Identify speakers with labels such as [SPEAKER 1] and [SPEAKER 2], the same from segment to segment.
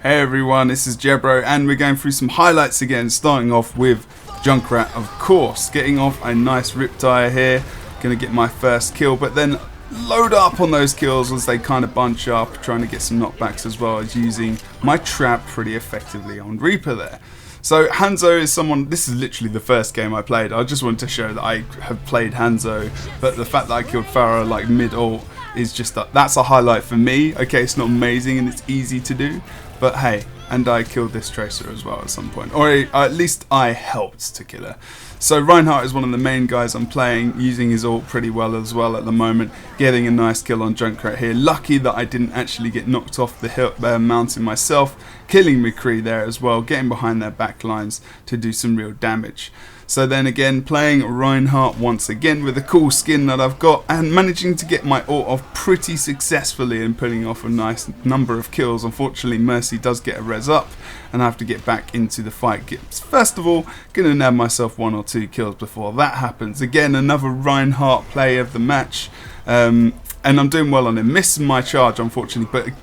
[SPEAKER 1] Hey everyone, this is Jebro and we're going through some highlights again, starting off with Junkrat, of course, getting off a nice riptire here, gonna get my first kill, but then load up on those kills as they kind of bunch up, trying to get some knockbacks as well as using my trap pretty effectively on Reaper there. So Hanzo is someone, this is literally the first game I played. I just wanted to show that I have played Hanzo, but the fact that I killed Pharah like mid-ult is just that's a highlight for me. Okay, it's not amazing and it's easy to do, but hey, and I killed this Tracer as well at some point, or at least I helped to kill her. So Reinhardt is one of the main guys I'm playing, using his ult pretty well as well at the moment, getting a nice kill on Junkrat here. Lucky that I didn't actually get knocked off the hill, mountain myself, killing McCree there as well, getting behind their back lines to do some real damage. So then again, playing Reinhardt once again with a cool skin that I've got, and managing to get my ult off pretty successfully and pulling off a nice number of kills. Unfortunately, Mercy does get a res up and I have to get back into the fight. First of all, gonna nab myself 1 or 2 kills before that happens. Again, another Reinhardt play of the match, and I'm doing well on him. Missing my charge, unfortunately, but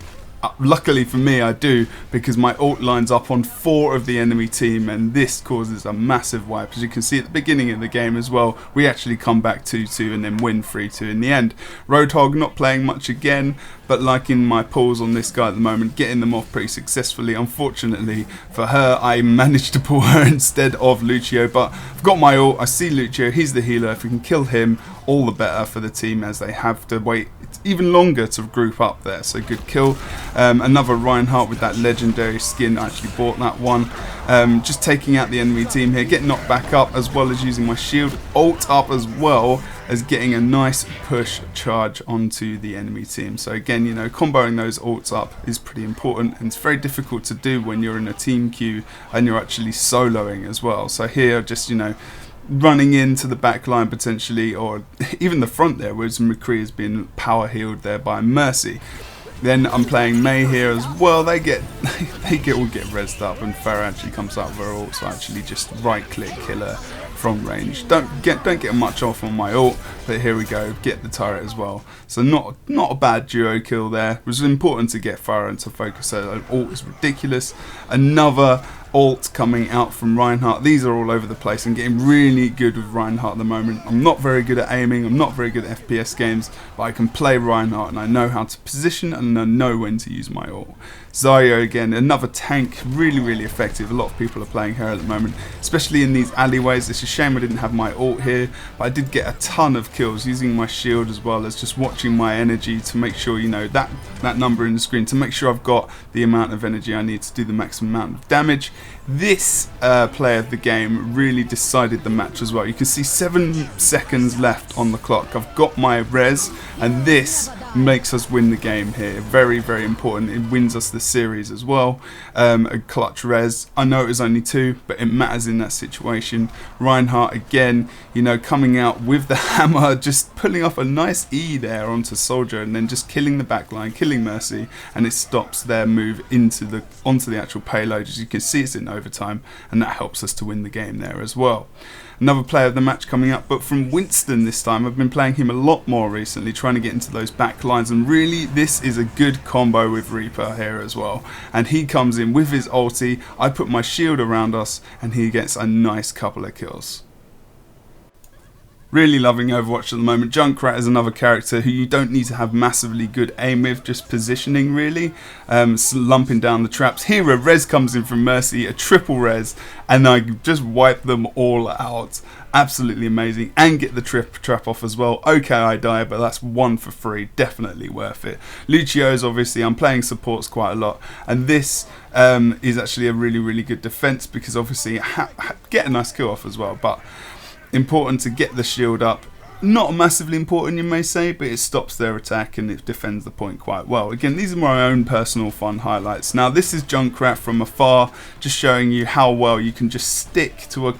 [SPEAKER 1] luckily for me I do, because my ult lines up on 4 of the enemy team and this causes a massive wipe. As you can see at the beginning of the game as well, we actually come back 2-2 and then win 3-2 in the end. Roadhog not playing much again, but liking my pulls on this guy at the moment, getting them off pretty successfully. Unfortunately for her, I managed to pull her instead of Lucio, but I've got my ult, I see Lucio, he's the healer. If we can kill him, all the better for the team, as they have to wait even longer to group up there. So good kill. Another Reinhardt with that legendary skin. I actually bought that one. Just taking out the enemy team here, getting knocked back up as well as using my shield, ult up as well as getting a nice push charge onto the enemy team. So again, you know, comboing those ults up is pretty important, and it's very difficult to do when you're in a team queue and you're actually soloing as well. So here, just, you know, running into the back line potentially, or even the front there, whereas McCree has been power healed there by Mercy. Then I'm playing Mei here as well. They all get rezzed up, and Pharah actually comes out with her ult, so I actually just right click kill her from range. Don't get much off on my ult, but here we go, get the turret as well. So not a bad duo kill there. It was important to get Pharah into focus. So ult is ridiculous. Another ult coming out from Reinhardt. These are all over the place. I'm getting really good with Reinhardt at the moment. I'm not very good at aiming, I'm not very good at FPS games, but I can play Reinhardt and I know how to position and I know when to use my ult. Zarya again, another tank, really effective. A lot of people are playing her at the moment, especially in these alleyways. It's a shame I didn't have my ult here, but I did get a ton of kills using my shield as well as just watching my energy to make sure, you know, that number in the screen, to make sure I've got the amount of energy I need to do the maximum amount of damage. This play of the game really decided the match as well. You can see 7 seconds left on the clock. I've got my res, and this makes us win the game here. Very important. It wins us the series as well. A clutch res. I know it was only 2, but it matters in that situation. Reinhardt again, you know, coming out with the hammer, just pulling off a nice E there onto Soldier, and then just killing the backline, killing Mercy, and it stops their move onto the actual payload. As you can see, it's in overtime, and that helps us to win the game there as well. Another player of the match coming up, but from Winston this time. I've been playing him a lot more recently, trying to get into those back lines, and really this is a good combo with Reaper here as well. And he comes in with his ulti, I put my shield around us, and he gets a nice couple of kills. Really loving Overwatch at the moment. Junkrat is another character who you don't need to have massively good aim with, just positioning really, lumping down the traps. Here a res comes in from Mercy, a triple res, and I just wipe them all out. Absolutely amazing, and get the trap off as well. Okay, I die, but that's 1 for free, definitely worth it. Lucio's obviously, I'm playing supports quite a lot, and this is actually a really good defense, because obviously get a nice kill off as well, but important to get the shield up. Not massively important, you may say, but it stops their attack and it defends the point quite well. Again, these are my own personal fun highlights. Now this is Junkrat from afar, just showing you how well you can just stick to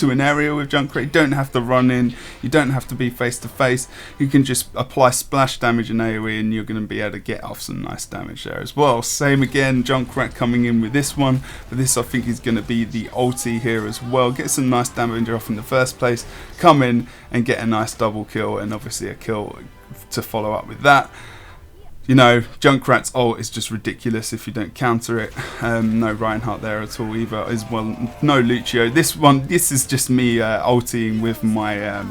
[SPEAKER 1] an area with Junkrat. You don't have to run in, you don't have to be face to face, you can just apply splash damage in AoE and you're going to be able to get off some nice damage there as well. Same again, Junkrat coming in with this one, but this I think is going to be the ulti here as well. Get some nice damage off in the first place, come in and get a nice double kill, and obviously a kill to follow up with that. You know, Junkrat's ult is just ridiculous if you don't counter it. No Reinhardt there at all either, as well. No Lucio. This is just me ulting with my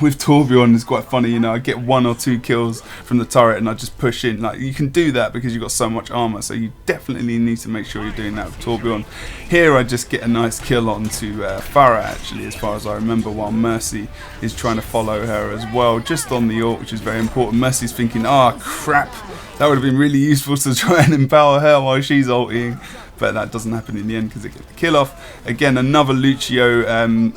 [SPEAKER 1] with Torbjorn. Is quite funny, you know. I get 1 or 2 kills from the turret and I just push in. Like, you can do that because you've got so much armor, so you definitely need to make sure you're doing that with Torbjorn. Here I just get a nice kill onto Farah, actually, as far as I remember, while Mercy is trying to follow her as well, just on the ult, which is very important. Mercy's thinking, ah, crap, that would have been really useful to try and empower her while she's ulting. But that doesn't happen in the end because they get the kill off. Again, another Lucio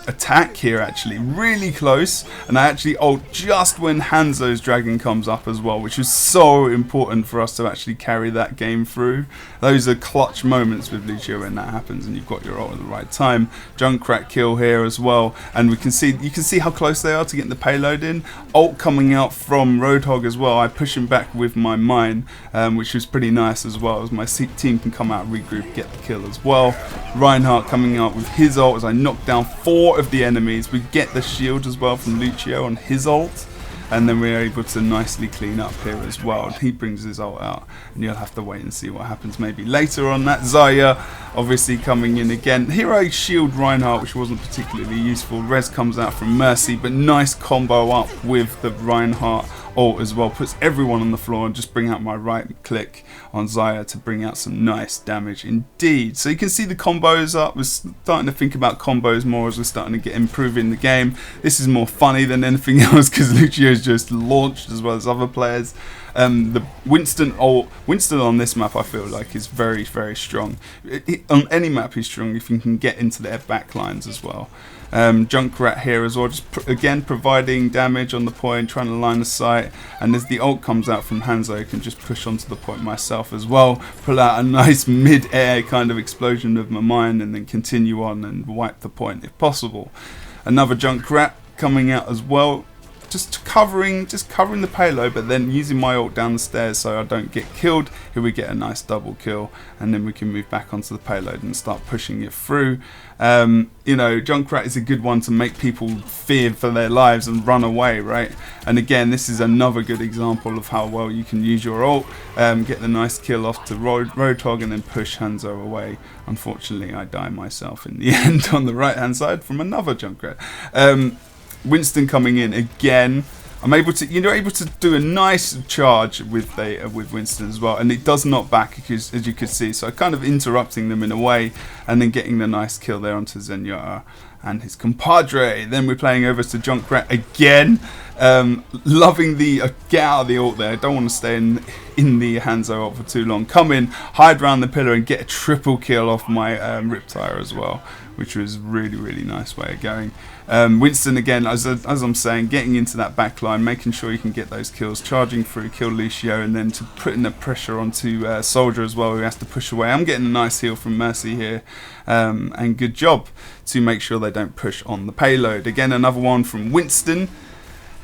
[SPEAKER 1] attack here, actually. Really close. And I actually ult just when Hanzo's dragon comes up as well, which is so important for us to actually carry that game through. Those are clutch moments with Lucio when that happens and you've got your ult at the right time. Junkrat kill here as well. And you can see how close they are to getting the payload in. Ult coming out from Roadhog as well. I push him back with my mine, which was pretty nice as well, as my team can come out and regroup, get the kill as well. Reinhardt coming out with his ult as I knock down 4 of the enemies. We get the shield as well from Lucio on his ult, and then we're able to nicely clean up here as well. He brings his ult out and you'll have to wait and see what happens maybe later on that. Zarya obviously coming in again. Here I shield Reinhardt, which wasn't particularly useful. Res comes out from Mercy, but nice combo up with the Reinhardt ult as well. Puts everyone on the floor and just bring out my right click on Zarya to bring out some nice damage indeed. So you can see the combos up. We're starting to think about combos more as we're starting to get improving the game. This is more funny than anything else because Lucio's just launched as well as other players. The Winston on this map I feel like is very, very strong. On any map he's strong if you can get into their backlines as well. Junkrat here as well, just again providing damage on the point, trying to line the sight, and as the ult comes out from Hanzo, I can just push onto the point myself as well, pull out a nice mid-air kind of explosion of my mine and then continue on and wipe the point if possible. Another Junkrat coming out as well, just covering the payload, but then using my ult down the stairs so I don't get killed. Here we get a nice double kill, and then we can move back onto the payload and start pushing it through. You know, Junkrat is a good one to make people fear for their lives and run away, right? And again, this is another good example of how well you can use your ult, get the nice kill off to Roadhog and then push Hanzo away. Unfortunately, I die myself in the end on the right hand side from another Junkrat. Winston coming in again. You're able to do a nice charge with Winston as well, and it does knock back as you could see. So kind of interrupting them in a way, and then getting the nice kill there onto Zenyatta and his compadre. Then we're playing over to Junkrat again. Loving the get out of the ult there. Don't want to stay in the Hanzo ult for too long. Come in, hide around the pillar, and get a triple kill off my Riptire as well, which was really, really nice way of going. Winston again, as I'm saying, getting into that back line, making sure you can get those kills, charging through, kill Lucio, and then to putting the pressure onto Soldier as well, who has to push away. I'm getting a nice heal from Mercy here, and good job to make sure they don't push on the payload. Again, another one from Winston.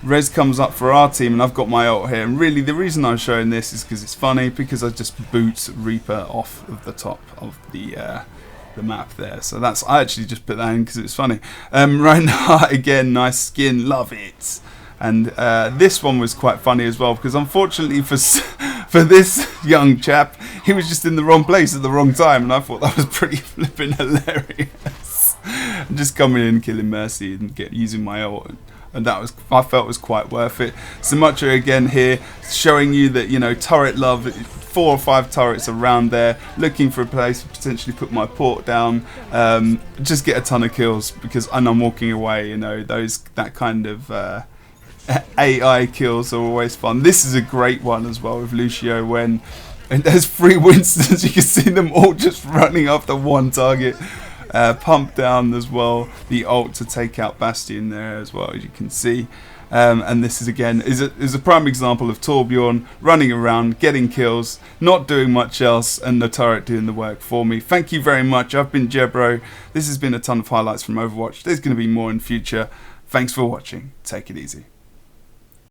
[SPEAKER 1] Res comes up for our team and I've got my ult here, and really the reason I'm showing this is because it's funny, because I just boot Reaper off of the top of the map there. So I actually just put that in because it's funny. Reinhardt again, nice skin, love it. And this one was quite funny as well, because unfortunately for this young chap, he was just in the wrong place at the wrong time, and I thought that was pretty flipping hilarious. Just coming in, killing Mercy and using my ult. And that I felt was quite worth it. Sumatra again here, showing you that, you know, turret love, 4 or 5 turrets around there, looking for a place to potentially put my port down, just get a ton of kills, because and I'm walking away, you know, that kind of AI kills are always fun. This is a great one as well with Lucio, when and there's 3 Winstons, you can see them all just running after one target. Pump down as well the ult to take out Bastion there as well, as you can see. And this is again is a prime example of Torbjorn running around, getting kills, not doing much else, and the turret doing the work for me. Thank you very much. I've been Jebro. This has been a ton of highlights from Overwatch. There's going to be more in future. Thanks for watching. Take it easy.